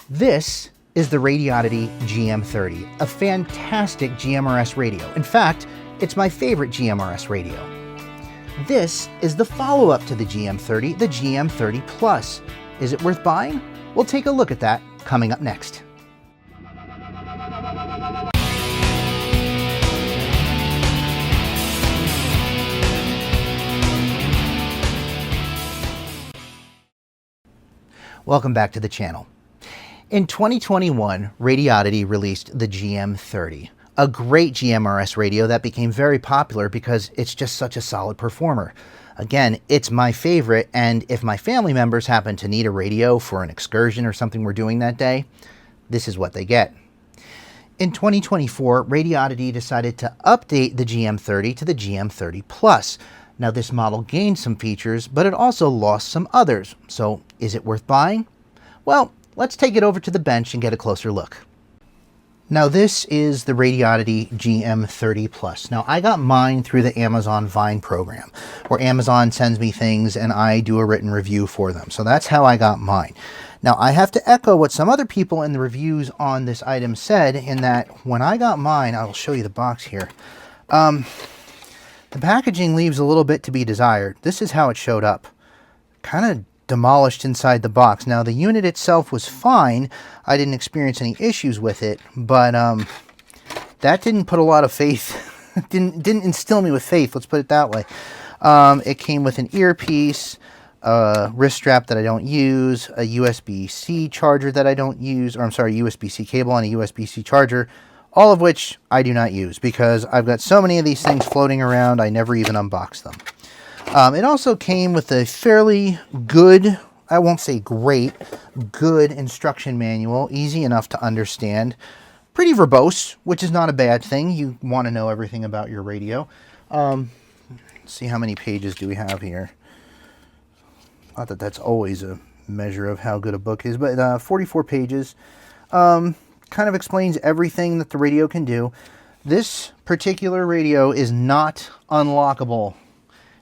This is the Radioddity GM-30, a fantastic GMRS radio. In fact, it's my favorite GMRS radio. This is the follow-up to the GM-30, the GM-30 Plus. Is it worth buying? We'll take a look at that coming up next. Welcome back to the channel. In 2021, Radioddity released the GM-30, a great GMRS radio that became very popular because it's just such a solid performer. Again, it's my favorite, and if my family members happen to need a radio for an excursion or something we're doing that day, this is what they get. In 2024, Radioddity decided to update the GM-30 to the GM-30 Plus. Now, this model gained some features, but it also lost some others. So, is it worth buying? Well, let's take it over to the bench and get a closer look. Now, this is the Radioddity GM-30 Plus. Now, I got mine through the Amazon Vine program, where Amazon sends me things and I do a written review for them. So that's how I got mine. Now, I have to echo what some other people in the reviews on this item said, in that when I got mine, I'll show you the box here. The packaging leaves a little bit to be desired. This is how it showed up. Kind of demolished inside the box. Now, the unit itself was fine. I didn't experience any issues with it, but that didn't put a lot of faith. didn't instill me with faith, let's put it that way. It came with an earpiece, a wrist strap that I don't use, a USB-C charger that I don't use, or I'm sorry, USB-C cable and a USB-C charger, all of which I do not use because I've got so many of these things floating around, I never even unbox them. It also came with a fairly good, I won't say great, good instruction manual, easy enough to understand. Pretty verbose, which is not a bad thing. You want to know everything about your radio. Let's see, how many pages do we have here? Not that that's always a measure of how good a book is, but 44 pages. Kind of explains everything that the radio can do. This particular radio is not unlockable.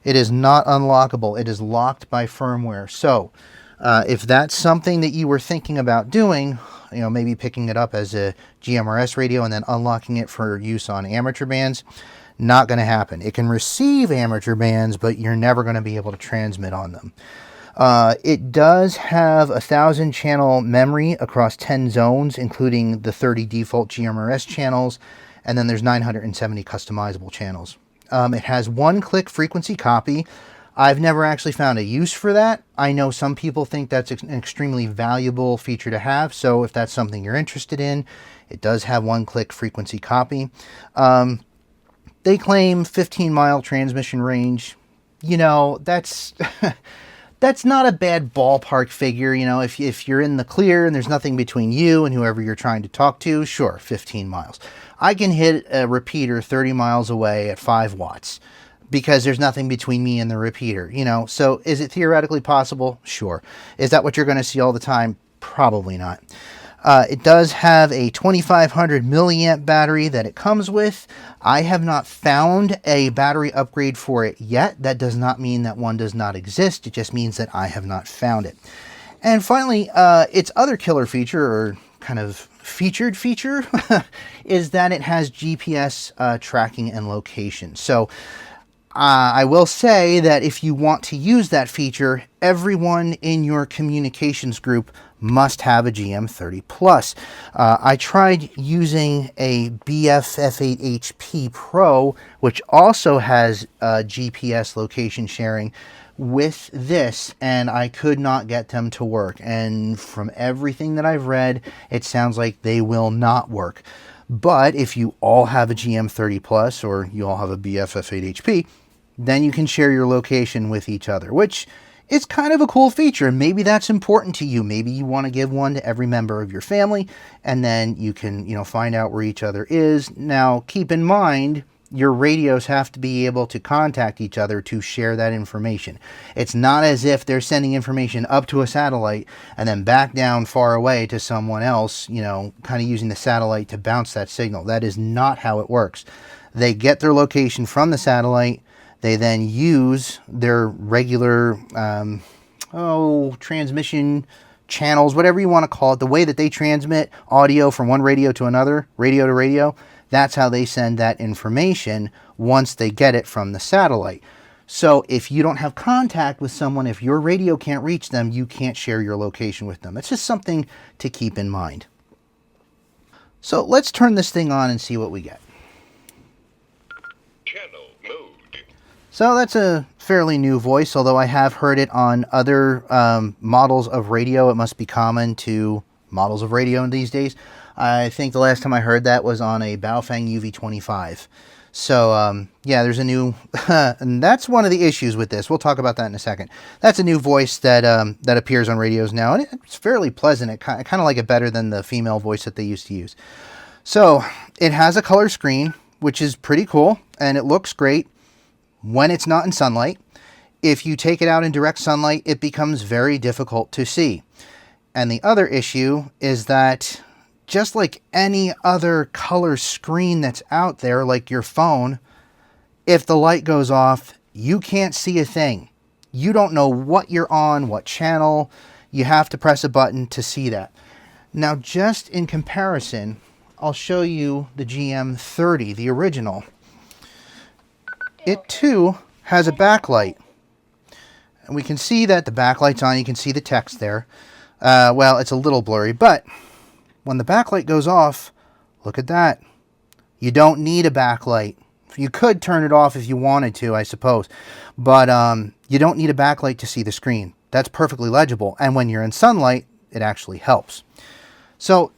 It is not unlockable. It is locked by firmware. So if that's something that you were thinking about doing, you know, maybe picking it up as a GMRS radio and then unlocking it for use on amateur bands, not going to happen. It can receive amateur bands, but you're never going to be able to transmit on them. It does have 1,000 channel memory across 10 zones, including the 30 default GMRS channels, and then there's 970 customizable channels. It has one-click frequency copy. I've never actually found a use for that. I know some people think that's an extremely valuable feature to have, so if that's something you're interested in, it does have one-click frequency copy. They claim 15-mile transmission range. You know, that's that's not a bad ballpark figure. You know, if you're in the clear and there's nothing between you and whoever you're trying to talk to, sure, 15 miles. I can hit a repeater 30 miles away at 5 watts because there's nothing between me and the repeater, you know. So is it theoretically possible? Sure. Is that what you're going to see all the time? Probably not. It does have a 2500 milliamp battery that it comes with. I have not found a battery upgrade for it yet. That does not mean that one does not exist. It just means that I have not found it. And finally, its other killer feature, or kind of featured feature, is that it has GPS tracking and location. So I will say that if you want to use that feature, everyone in your communications group must have a GM-30 Plus. I tried using a BF-F8HP Pro, which also has GPS location sharing, with this, and I could not get them to work. And from everything that I've read, it sounds like they will not work. But if you all have a GM-30 Plus, or you all have a BF-F8HP, then you can share your location with each other, which is kind of a cool feature. And maybe that's important to you. Maybe you want to give one to every member of your family, and then you can, you know, find out where each other is. Now, keep in mind, your radios have to be able to contact each other to share that information. It's not as if they're sending information up to a satellite and then back down far away to someone else, you know, kind of using the satellite to bounce that signal. That is not how it works. They get their location from the satellite. They then use their regular transmission channels, whatever you want to call it, the way that they transmit audio from one radio to another, radio to radio, that's how they send that information once they get it from the satellite. So if you don't have contact with someone, if your radio can't reach them, you can't share your location with them. It's just something to keep in mind. So let's turn this thing on and see what we get. Channel mode. So that's a fairly new voice, although I have heard it on other models of radio. It must be common to models of radio these days. I think the last time I heard that was on a Baofeng UV25. So, yeah, there's a new, and that's one of the issues with this. We'll talk about that in a second. That's a new voice that that appears on radios now, and it's fairly pleasant. I kind of like it better than the female voice that they used to use. So, it has a color screen, which is pretty cool, and it looks great when it's not in sunlight. If you take it out in direct sunlight, it becomes very difficult to see. And the other issue is that just like any other color screen that's out there, like your phone, if the light goes off, you can't see a thing. You don't know what you're on, what channel. You have to press a button to see that. Now, just in comparison, I'll show you the GM-30, the original. It too has a backlight. And we can see that the backlight's on. You can see the text there. Well, it's a little blurry, but when the backlight goes off, look at that. You don't need a backlight. You could turn it off if you wanted to, I suppose. But you don't need a backlight to see the screen. That's perfectly legible. And when you're in sunlight, it actually helps. So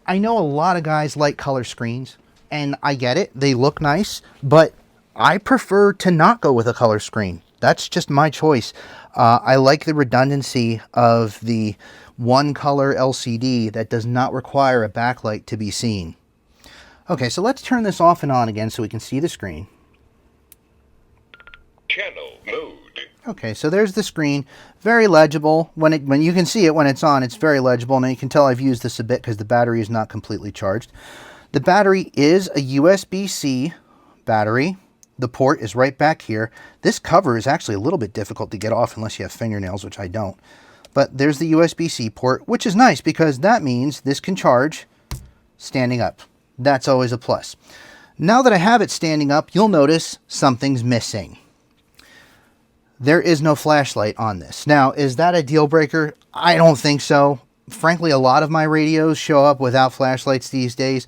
I know a lot of guys like color screens, and I get it. They look nice, but I prefer to not go with a color screen. That's just my choice. I like the redundancy of the one color LCD that does not require a backlight to be seen. Okay, so let's turn this off and on again so we can see the screen. Channel mode. Okay, so there's the screen. Very legible. When you can see it when it's on, it's very legible. Now you can tell I've used this a bit because the battery is not completely charged. The battery is a USB-C battery. The port is right back here. This cover is actually a little bit difficult to get off unless you have fingernails, which I don't. But there's the USB-C port, which is nice because that means this can charge standing up. That's always a plus. Now that I have it standing up, you'll notice something's missing. There is no flashlight on this. Now, is that a deal breaker? I don't think so. Frankly, a lot of my radios show up without flashlights these days.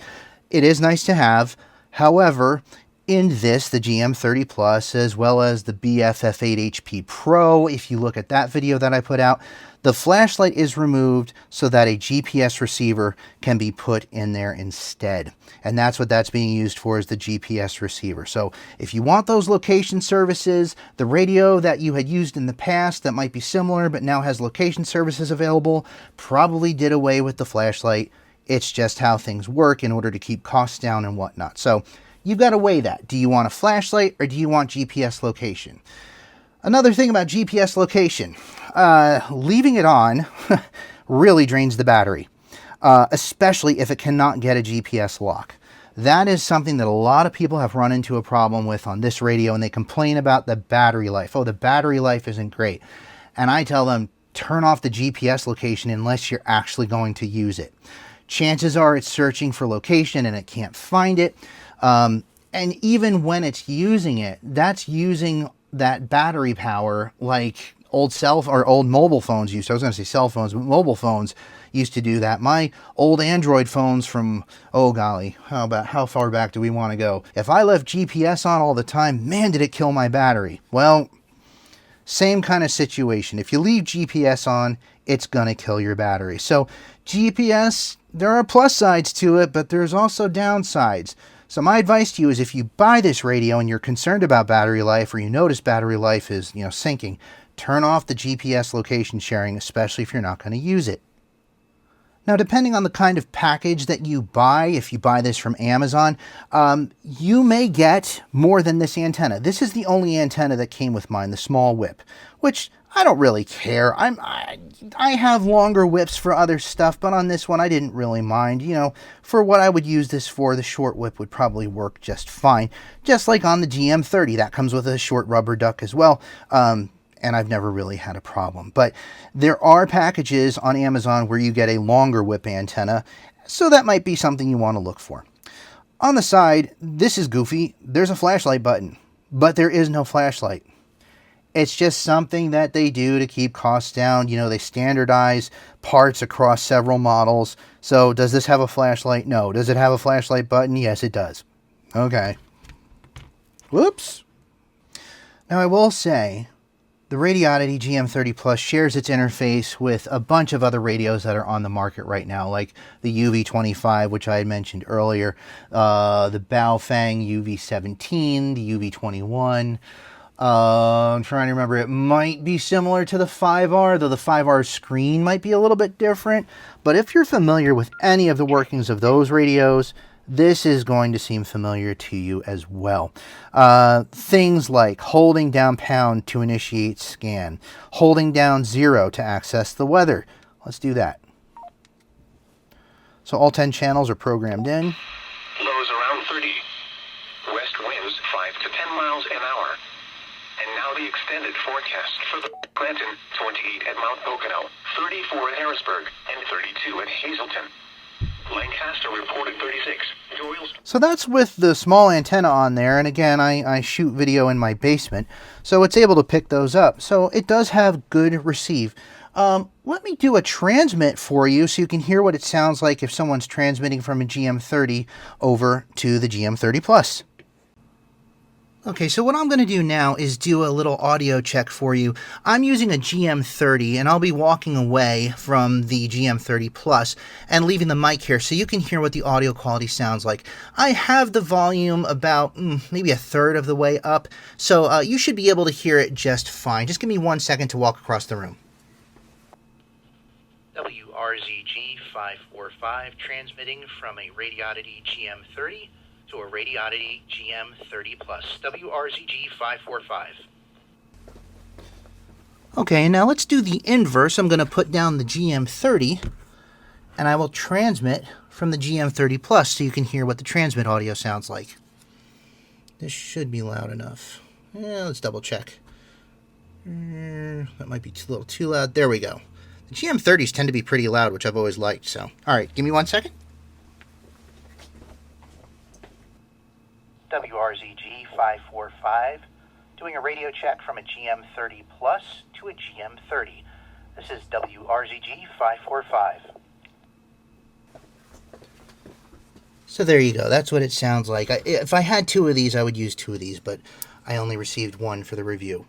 It is nice to have. However, in this, the GM-30 Plus, as well as the BFF8HP Pro, if you look at that video that I put out, the flashlight is removed so that a GPS receiver can be put in there instead. And that's what that's being used for, is the GPS receiver. So if you want those location services, the radio that you had used in the past that might be similar but now has location services available probably did away with the flashlight. It's just how things work in order to keep costs down and whatnot. So you've got to weigh that. Do you want a flashlight or do you want GPS location? Another thing about GPS location, leaving it on really drains the battery, especially if it cannot get a GPS lock. That is something that a lot of people have run into a problem with on this radio, and they complain about the battery life. Oh, the battery life isn't great. And I tell them, turn off the GPS location unless you're actually going to use it. Chances are it's searching for location and it can't find it. And even when it's using it, that's using that battery power like old mobile phones used to. I was going to say cell phones, but mobile phones used to do that. My old Android phones from, oh golly, how far back do we want to go? If I left GPS on all the time, man, did it kill my battery. Well, same kind of situation. If you leave GPS on, it's going to kill your battery. So GPS, there are plus sides to it, but there's also downsides. So my advice to you is, if you buy this radio and you're concerned about battery life, or you notice battery life is, sinking, turn off the GPS location sharing, especially if you're not going to use it. Now, depending on the kind of package that you buy, if you buy this from Amazon, you may get more than this antenna. This is the only antenna that came with mine, the small whip, which I don't really care. I have longer whips for other stuff, but on this one, I didn't really mind. For what I would use this for, the short whip would probably work just fine. Just like on the GM-30, that comes with a short rubber duck as well. and I've never really had a problem. But there are packages on Amazon where you get a longer whip antenna, so that might be something you want to look for. On the side, this is goofy. There's a flashlight button, but there is no flashlight. It's just something that they do to keep costs down. You know, they standardize parts across several models. So does this have a flashlight? No. Does it have a flashlight button? Yes, it does. Okay. Whoops. Now I will say, the Radioddity GM-30 Plus shares its interface with a bunch of other radios that are on the market right now, like the UV25, which I had mentioned earlier, the Baofeng UV17, the UV21. I'm trying to remember, it might be similar to the 5R, though the 5R screen might be a little bit different. But if you're familiar with any of the workings of those radios, this is going to seem familiar to you as well. Things like holding down pound to initiate scan, holding down 0 to access the weather. Let's do that. So all 10 channels are programmed in. Lows around 30. West winds 5 to 10 miles an hour. And now the extended forecast for the Clanton, 28 at Mount Pocono, 34 at Harrisburg, and 32 at Hazleton. Lancaster reported 36. Doyle's... So that's with the small antenna on there, and again, I shoot video in my basement, so it's able to pick those up. So it does have good receive. Let me do a transmit for you so you can hear what it sounds like if someone's transmitting from a GM-30 over to the GM-30 Plus. Okay, so what I'm going to do now is do a little audio check for you. I'm using a GM-30, and I'll be walking away from the GM-30 Plus and leaving the mic here so you can hear what the audio quality sounds like. I have the volume about maybe a third of the way up, so you should be able to hear it just fine. Just give me 1 second to walk across the room. WRZG 545 transmitting from a Radioddity GM-30 to a Radioddity GM-30 Plus, WRZG 545. Okay, now let's do the inverse. I'm going to put down the GM-30, and I will transmit from the GM-30 Plus so you can hear what the transmit audio sounds like. This should be loud enough. Let's double check. That might be a little too loud. There we go. The GM-30s tend to be pretty loud, which I've always liked, so. All right, give me 1 second. WRZG 545, doing a radio check from a GM-30 Plus to a GM-30. This is WRZG 545. So there you go. That's what it sounds like. If I had 2 of these, I would use 2 of these, but I only received 1 for the review.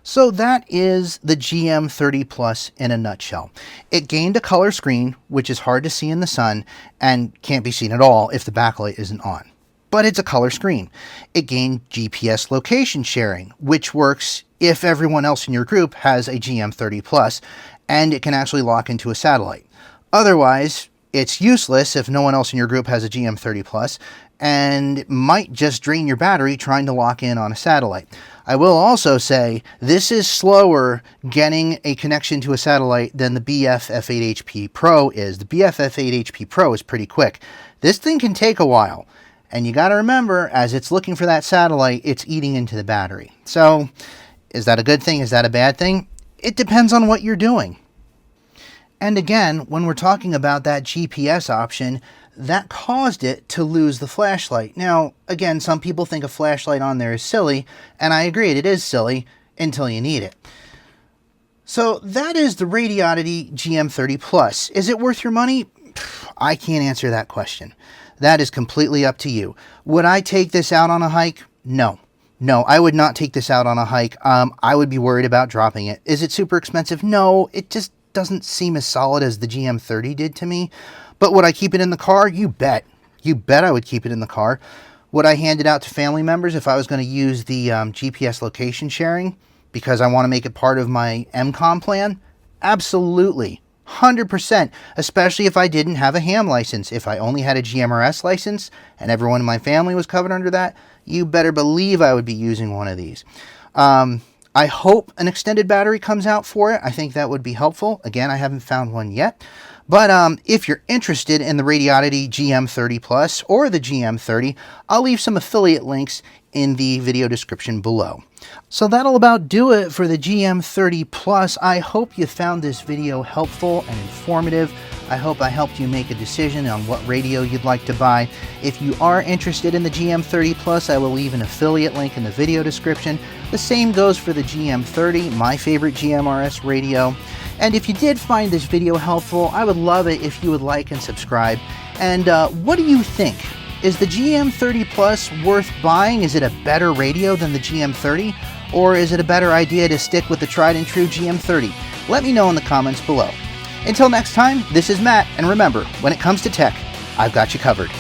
So that is the GM-30 Plus in a nutshell. It gained a color screen, which is hard to see in the sun and can't be seen at all if the backlight isn't on. But it's a color screen. It gained GPS location sharing, which works if everyone else in your group has a GM-30 Plus, and it can actually lock into a satellite. Otherwise, it's useless if no one else in your group has a GM-30 Plus, and it might just drain your battery trying to lock in on a satellite. I will also say this is slower getting a connection to a satellite than the BF F8HP Pro is. The BF F8HP Pro is pretty quick. This thing can take a while. And you got to remember, as it's looking for that satellite, it's eating into the battery. So, is that a good thing? Is that a bad thing? It depends on what you're doing. And again, when we're talking about that GPS option, that caused it to lose the flashlight. Now, again, some people think a flashlight on there is silly, and I agree, it is silly until you need it. So, that is the Radioddity GM-30 Plus. Is it worth your money? I can't answer that question. That is completely up to you. Would I take this out on a hike? No. No, I would not take this out on a hike. I would be worried about dropping it. Is it super expensive? No, it just doesn't seem as solid as the GM-30 did to me. But would I keep it in the car? You bet. You bet I would keep it in the car. Would I hand it out to family members if I was going to use the GPS location sharing because I want to make it part of my MCOM plan? Absolutely. 100%, especially if I didn't have a ham license. If I only had a GMRS license and everyone in my family was covered under that, you better believe I would be using one of these. I hope an extended battery comes out for it. I think that would be helpful. Again, I haven't found one yet, But if you're interested in the Radioddity GM-30 Plus or the GM-30, I'll leave some affiliate links in the video description below. So that'll about do it for the GM-30 Plus. I hope you found this video helpful and informative. I hope I helped you make a decision on what radio you'd like to buy. If you are interested in the GM-30 Plus, I will leave an affiliate link in the video description. The same goes for the GM-30, my favorite GMRS radio. And if you did find this video helpful, I would love it if you would like and subscribe. And what do you think? Is the GM-30 Plus worth buying? Is it a better radio than the GM-30? Or is it a better idea to stick with the tried and true GM-30? Let me know in the comments below. Until next time, this is Matt, and remember, when it comes to tech, I've got you covered.